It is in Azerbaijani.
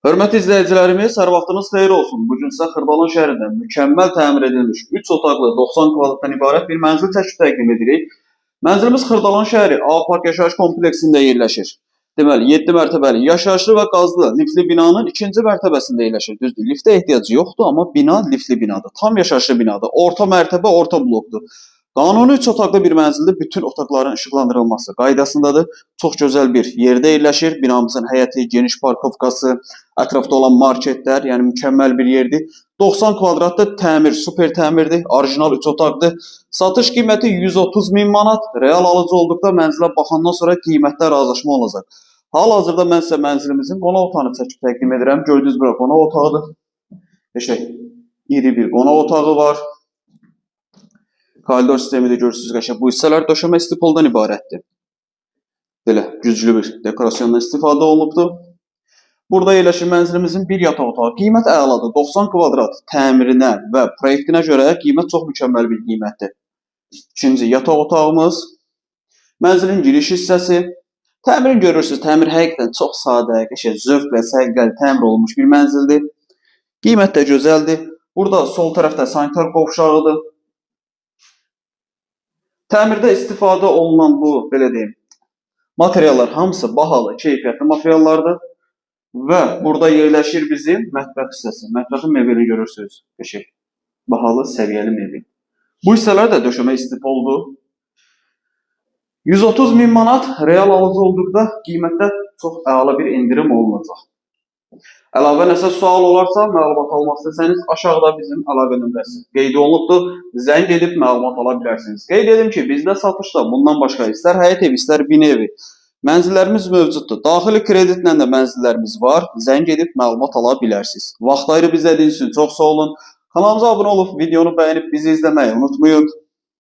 Hörmətli izləyicilərimiz, hər vaxtınız xeyir olsun. Bugün sizə Xırdalan şəhərində mükəmməl təmir edilmiş 3 otaqlı 90 kvadratdan ibarət bir mənzil təklif edirik. Mənzilimiz Xırdalan şəhəri A Park yaşayış kompleksində yerləşir. Deməli, 7 mərtəbəli yaşayışlı və qazlı liftli binanın 2-ci mərtəbəsində yerləşir. Düzdür, liftə ehtiyac yoxdur, amma bina liftli binadır. Tam yaşayışlı binadır. Orta mərtəbə, orta blokdur. Qanuni 3 otaqlı bir mənzildə bütün otaqların işıqlandırılması qaydasındadır. Çox gözəl bir yerdə yerləşir. Binamızın həyəti, geniş parkovkası, ətrafda olan marketlər, yəni mükəmməl bir yerdir. 90 kvadratda təmir, super təmirdir. Orijinal 3 otaqdır. Satış qiyməti 130 min manat. Real alıcı olduqda mənzilə baxandan sonra qiymətdə razılaşma olacaq. Hal-hazırda mən sizə mənzilimizin qonaq otağını çəkib təqdim edirəm. Gördüyünüz bura qonaq otağıdır. İri bir qonaq otağı var. Koridor sistemi də görürsünüz qəşəng. Bu hissələr döşəmə istipoldan ibarətdir. Belə güclü bir dekorasyondan istifadə olunubdur. Burada yerləşir mənzilimizin bir yataq otağı. Qiymət əladır. 90 kvadrat təmirinə və proyektinə görə qiymət çox mükəmməl bir qiymətdir. İkinci yataq otağımız. Mənzilin giriş hissəsi. Təmirini görürsünüz. Təmir həqiqətən çox sadə, qəşəng, zövqlə, səliqəli təmir olunmuş bir mənzildir. Qiymət də gözəldir. Burada sol tərəfdə sanitar qovşağıdır. Təmirdə istifadə olunan bu, belə deyim, materiallar hamısı bahalı, keyfiyyətli materiallardır. Və burada yerləşir bizim mətbəx hissəsi. Mətbəxin mebelini görürsünüz. Qəşəng, bahalı, səviyyəli mebel. Bu hissələr də döşəmə istipoldur. 130 min manat real alıcı olduqda qiymətdə çox əla bir indirim olunacaq. Əlavə nəsə sual olarsa, məlumat almaq istəsəniz, aşağıda bizim əlaqə nömrəsi qeyd olunubdur. Zəng edib məlumat ala bilərsiniz. Qeyd edim ki, bizdə satışda bundan başqa istər həyət evi, istər bina evi mənzillərimiz mövcuddur. Daxili kreditlə də mənzillərimiz var. Zəng edib məlumat ala bilərsiniz. Vaxt ayırıb izlədiyiniz üçün çox sağ olun. Kanalımıza abunə olub, videonu bəyənib bizi izləməyi unutmayın.